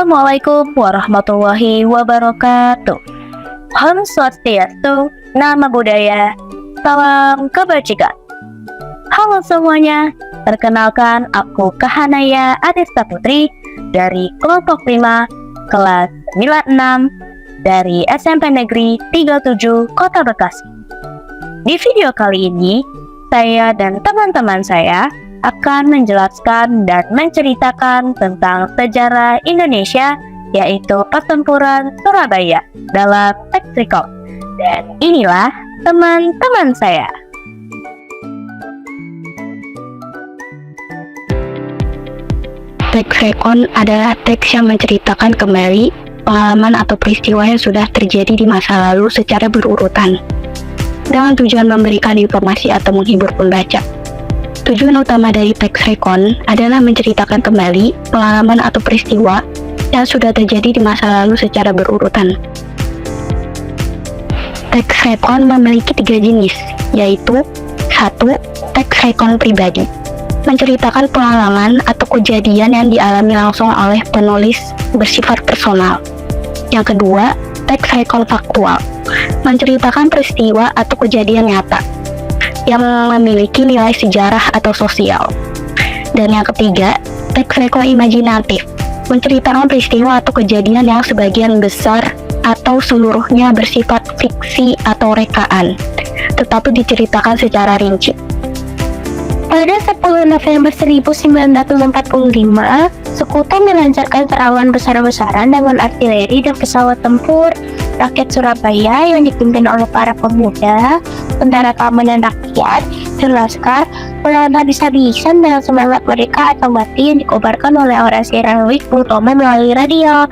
Assalamualaikum warahmatullahi wabarakatuh. Om Swastiastu, Nama Budaya, Salam Kebajikan. Halo semuanya, perkenalkan aku Kahanaya Adesta Putri dari kelompok 5, kelas 96 dari SMP Negeri 37 Kota Bekasi. Di video kali ini, saya dan teman-teman saya akan menjelaskan dan menceritakan tentang sejarah Indonesia, yaitu pertempuran Surabaya dalam Text Recon. Dan inilah teman-teman saya. Text Recon adalah teks yang menceritakan kembali pengalaman atau peristiwa yang sudah terjadi di masa lalu secara berurutan, dengan tujuan memberikan informasi atau menghibur pembaca. Tujuan utama dari Text Recon adalah menceritakan kembali pengalaman atau peristiwa yang sudah terjadi di masa lalu secara berurutan. Text Recon memiliki 3 jenis, yaitu 1. Text Recon pribadi, menceritakan pengalaman atau kejadian yang dialami langsung oleh penulis bersifat personal. Yang kedua, Text Recon faktual, menceritakan peristiwa atau kejadian nyata yang memiliki nilai sejarah atau sosial. Dan yang ketiga, Text Recon imajinatif, menceritakan peristiwa atau kejadian yang sebagian besar atau seluruhnya bersifat fiksi atau rekaan, tetapi diceritakan secara rinci. Pada 10 November 1945, Sekutu melancarkan serangan besar-besaran dengan artileri dan pesawat tempur. Rakyat Surabaya yang dipimpin oleh para pemuda, tentara keamanan rakyat, dan laskar melawan habis-habisan dengan semangat mereka atau mati yang dikobarkan oleh orasi heroik terutama melalui radio.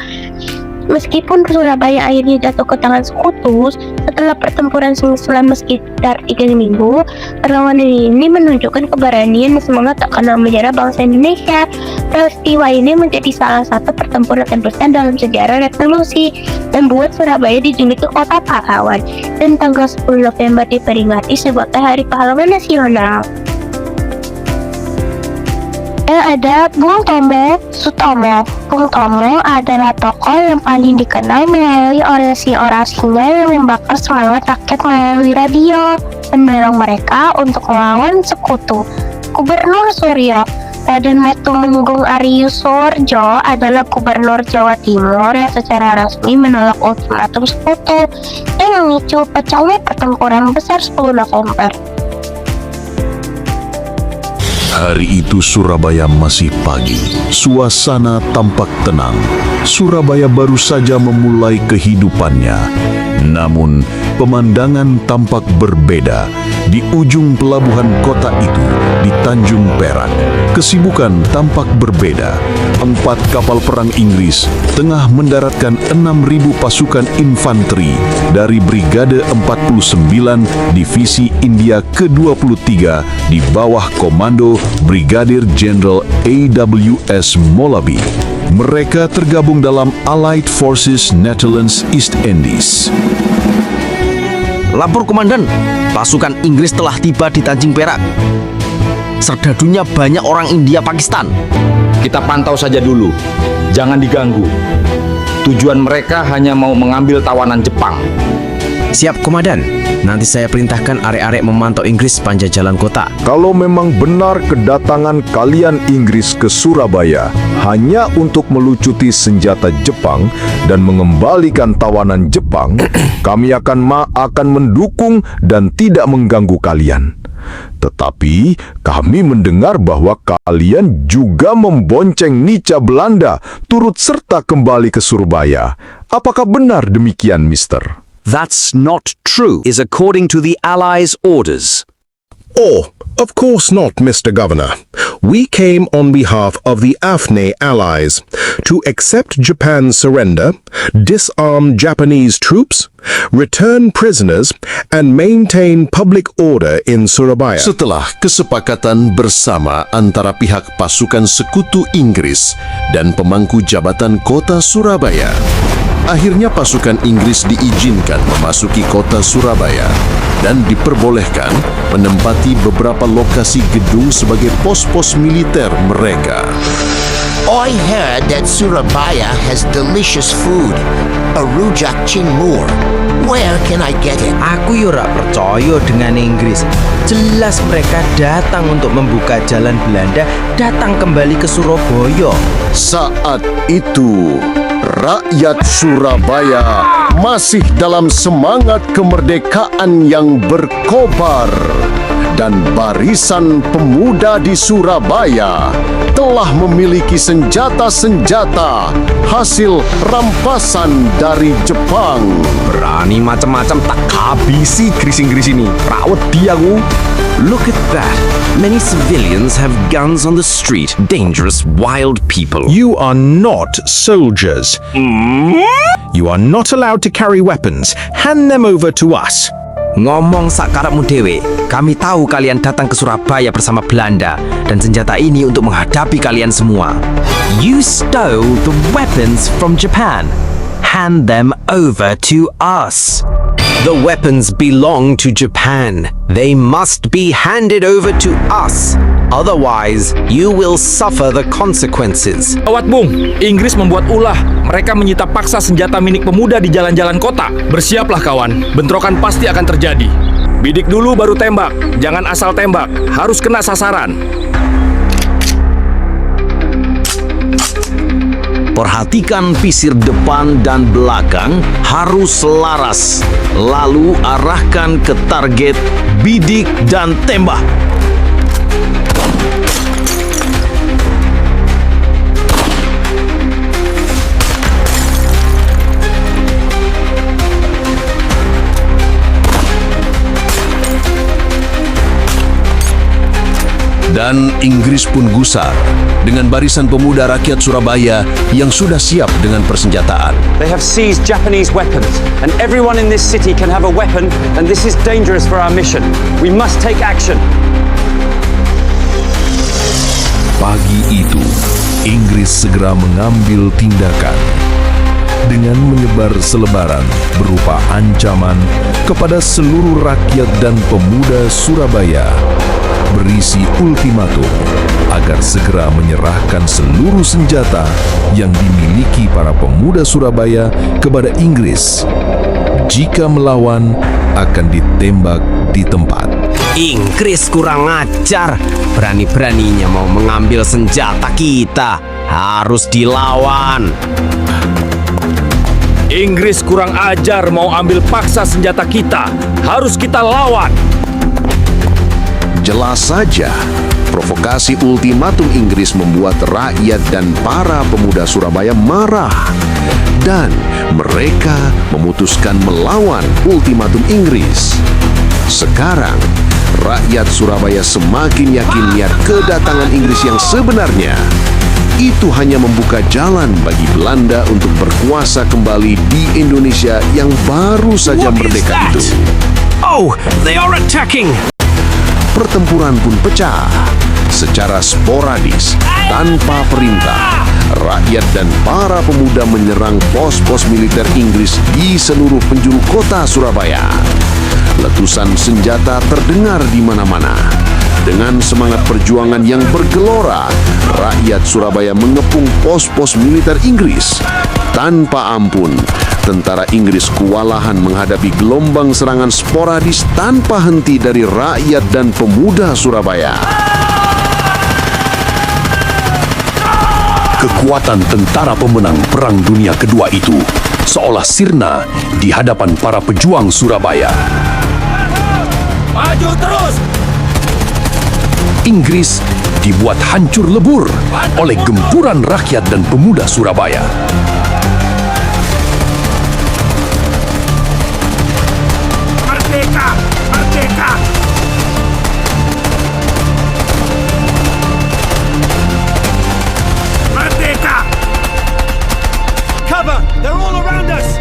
Meskipun Surabaya akhirnya jatuh ke tangan Sekutu setelah pertempuran selama sekitar 3 minggu, perlawanan ini menunjukkan keberanian dan semangat tak kenal menyerah bangsa Indonesia. Peristiwa ini menjadi salah satu pertempuran terbesar dalam sejarah revolusi, membuat Surabaya dijuluki kota pahlawan, dan tanggal 10 November diperingati sebagai Hari Pahlawan Nasional. Ada Bung Tomo Sutomo. Bung Tomo adalah tokoh yang paling dikenal melalui orasi-orasinya yang membakar semangat rakyat melalui radio, mendorong mereka untuk melawan Sekutu. Gubernur Suryo Raden Arius Soerjo adalah Gubernur Jawa Timur yang secara resmi menolak ultimatum Sekutu yang memicu pecahnya pertempuran besar 10 November. Hari itu Surabaya masih pagi. Suasana tampak tenang. Surabaya baru saja memulai kehidupannya. Namun, pemandangan tampak berbeda. Di ujung pelabuhan kota itu, di Tanjung Perak, kesibukan tampak berbeda. 4 kapal perang Inggris tengah mendaratkan 6.000 pasukan infanteri dari Brigade 49 Divisi India ke-23 di bawah komando Brigadir Jenderal A.W.S. Molabi. Mereka tergabung dalam Allied Forces Netherlands East Indies. Lapor Komandan, pasukan Inggris telah tiba di Tanjung Perak. Serdadunya banyak orang India Pakistan. Kita pantau saja dulu, jangan diganggu. Tujuan mereka hanya mau mengambil tawanan Jepang. Siap Komandan, nanti saya perintahkan arek-arek memantau Inggris sepanjang jalan kota. Kalau memang benar kedatangan kalian Inggris ke Surabaya hanya untuk melucuti senjata Jepang dan mengembalikan tawanan Jepang, kami akan mendukung dan tidak mengganggu kalian. Tetapi kami mendengar bahwa kalian juga membonceng Nica Belanda turut serta kembali ke Surabaya. Apakah benar demikian, Mister? That's not true, is according to the Allies' orders. Oh, of course not, Mr. Governor. We came on behalf of the AFNE allies to accept Japan's surrender, disarm Japanese troops, return prisoners, and maintain public order in Surabaya. Setelah kesepakatan bersama antara pihak pasukan Sekutu Inggris dan pemangku jabatan kota Surabaya, akhirnya pasukan Inggris diizinkan memasuki kota Surabaya dan diperbolehkan menempati beberapa lokasi gedung sebagai pos-pos militer mereka. I heard that Surabaya has delicious food. A rujak cingur. Where can I get it? Aku yo ora percaya dengan Inggris. Jelas mereka datang untuk membuka jalan Belanda datang kembali ke Surabaya. Saat itu, rakyat Surabaya masih dalam semangat kemerdekaan yang berkobar. Dan barisan pemuda di Surabaya telah memiliki senjata-senjata hasil rampasan dari Jepang. Berani macam-macam tak habisi Inggris ini. Rawat dia aku. Look at that. Many civilians have guns on the street. Dangerous, wild people. You are not soldiers. You are not allowed to carry weapons. Hand them over to us. Ngomong sakarapmu dewe, kami tahu kalian datang ke Surabaya bersama Belanda dan senjata ini untuk menghadapi kalian semua. You stole the weapons from Japan. Hand them over to us. The weapons belong to Japan. They must be handed over to us. Otherwise, you will suffer the consequences. Gawat Bung, Inggris membuat ulah. Mereka menyita paksa senjata milik pemuda di jalan-jalan kota. Bersiaplah kawan, bentrokan pasti akan terjadi. Bidik dulu baru tembak, jangan asal tembak, harus kena sasaran. Perhatikan pisir depan dan belakang harus selaras. Lalu arahkan ke target, bidik dan tembak. Dan Inggris pun gusar dengan barisan pemuda rakyat Surabaya yang sudah siap dengan persenjataan. They have seized Japanese weapons, and everyone in this city can have a weapon, and this is dangerous for our mission. We must take action. Pagi itu, Inggris segera mengambil tindakan dengan menyebar selebaran berupa ancaman kepada seluruh rakyat dan pemuda Surabaya, berisi ultimatum agar segera menyerahkan seluruh senjata yang dimiliki para pemuda Surabaya kepada Inggris. Jika melawan, akan ditembak di tempat. Inggris kurang ajar. Berani-beraninya mau mengambil senjata kita. Harus dilawan. Inggris kurang ajar mau ambil paksa senjata kita. Harus kita lawan. Jelas saja, provokasi ultimatum Inggris membuat rakyat dan para pemuda Surabaya marah. Dan mereka memutuskan melawan ultimatum Inggris. Sekarang, rakyat Surabaya semakin yakin niat kedatangan Inggris yang sebenarnya. Itu hanya membuka jalan bagi Belanda untuk berkuasa kembali di Indonesia yang baru saja merdeka itu. Oh, they are attacking! Pertempuran pun pecah secara sporadis tanpa perintah. Rakyat dan para pemuda menyerang pos-pos militer Inggris di seluruh penjuru kota Surabaya. Letusan senjata terdengar di mana-mana. Dengan semangat perjuangan yang bergelora, rakyat Surabaya mengepung pos-pos militer Inggris. Tanpa ampun, tentara Inggris kewalahan menghadapi gelombang serangan sporadis tanpa henti dari rakyat dan pemuda Surabaya. Kekuatan tentara pemenang Perang Dunia Kedua itu seolah sirna di hadapan para pejuang Surabaya. Maju terus! Inggris dibuat hancur lebur oleh gempuran rakyat dan pemuda Surabaya. Merdeka! Merdeka! Merdeka! Cover! They're all around us!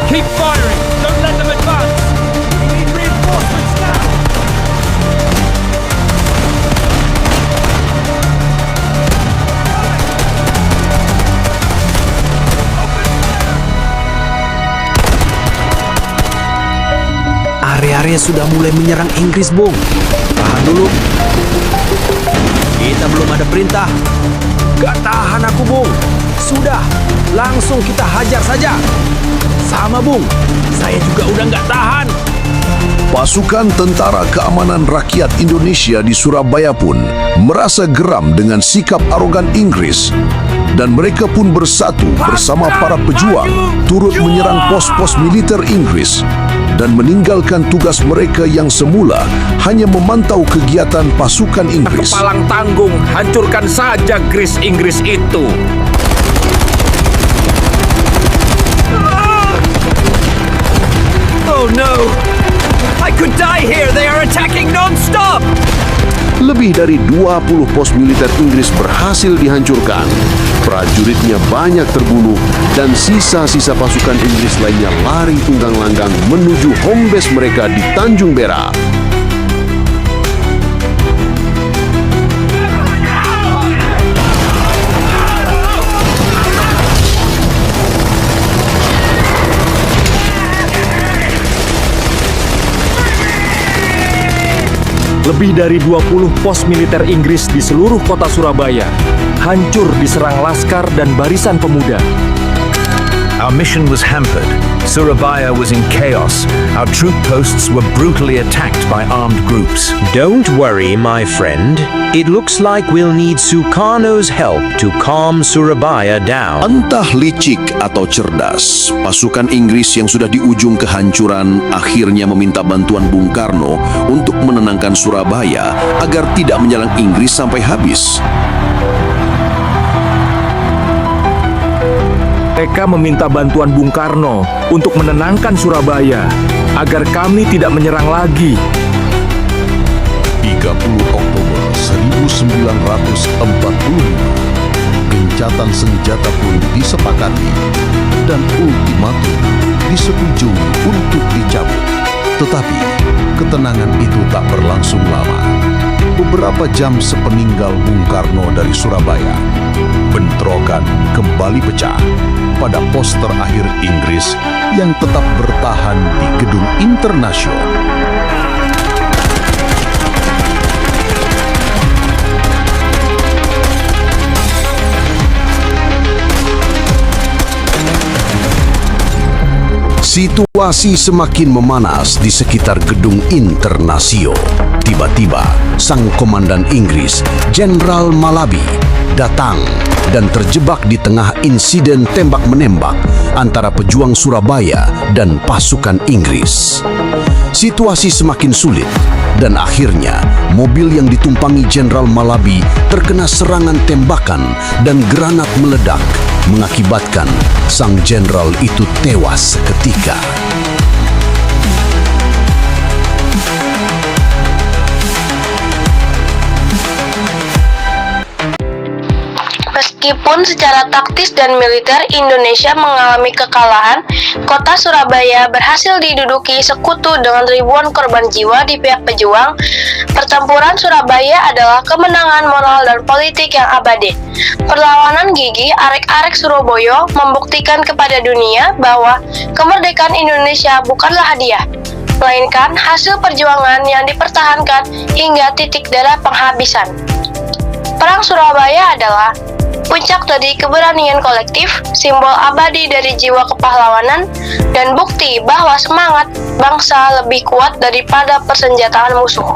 Keep firing! Don't let them advance! We need reinforcements now! Area-area sudah mulai menyerang Inggris, Bung. Tahan dulu. Kita belum ada perintah. Gak tahan aku, Bung. Sudah, langsung kita hajar saja. Sama, Bung. Saya juga udah gak tahan. Pasukan Tentara Keamanan Rakyat Indonesia di Surabaya pun merasa geram dengan sikap arogan Inggris dan mereka pun bersatu bersama para pejuang turut menyerang pos-pos militer Inggris dan meninggalkan tugas mereka yang semula hanya memantau kegiatan pasukan Inggris. Kepalang tanggung, hancurkan saja Gris Inggris itu. Oh no! I could die here. They are attacking non-stop. Lebih dari 20 pos militer Inggris berhasil dihancurkan. Prajuritnya banyak terbunuh dan sisa-sisa pasukan Inggris lainnya lari tunggang langgang menuju home base mereka di Tanjung Berak. Lebih dari 20 pos militer Inggris di seluruh kota Surabaya hancur diserang laskar dan barisan pemuda. Our mission was hampered. Surabaya was in chaos. Our troop posts were brutally attacked by armed groups. Don't worry, my friend. It looks like we'll need Sukarno's help to calm Surabaya down. Entah licik atau cerdas, pasukan Inggris yang sudah di ujung kehancuran akhirnya meminta bantuan Bung Karno untuk menenangkan Surabaya agar tidak menyerang Inggris sampai habis. Mereka meminta bantuan Bung Karno untuk menenangkan Surabaya agar kami tidak menyerang lagi. 30 Oktober 1945, gencatan senjata pun disepakati dan ultimatum disetujui untuk dicabut. Tetapi ketenangan itu tak berlangsung lama. Beberapa jam sepeninggal Bung Karno dari Surabaya, bentrokan kembali pecah pada pos terakhir Inggris yang tetap bertahan di Gedung Internasional. Situasi semakin memanas di sekitar Gedung Internasional. Tiba-tiba, sang komandan Inggris, Jenderal Malabi, datang dan terjebak di tengah insiden tembak-menembak antara pejuang Surabaya dan pasukan Inggris. Situasi semakin sulit dan akhirnya mobil yang ditumpangi Jenderal Malabi terkena serangan tembakan dan granat meledak, mengakibatkan sang jenderal itu tewas seketika. Meskipun secara taktis dan militer Indonesia mengalami kekalahan, kota Surabaya berhasil diduduki sekutu dengan ribuan korban jiwa di pihak pejuang. Pertempuran Surabaya adalah kemenangan moral dan politik yang abadi. Perlawanan gigih arek-arek Surabaya membuktikan kepada dunia bahwa kemerdekaan Indonesia bukanlah hadiah, melainkan hasil perjuangan yang dipertahankan hingga titik darah penghabisan. Perang Surabaya adalah puncak dari keberanian kolektif, simbol abadi dari jiwa kepahlawanan, dan bukti bahwa semangat bangsa lebih kuat daripada persenjataan musuh.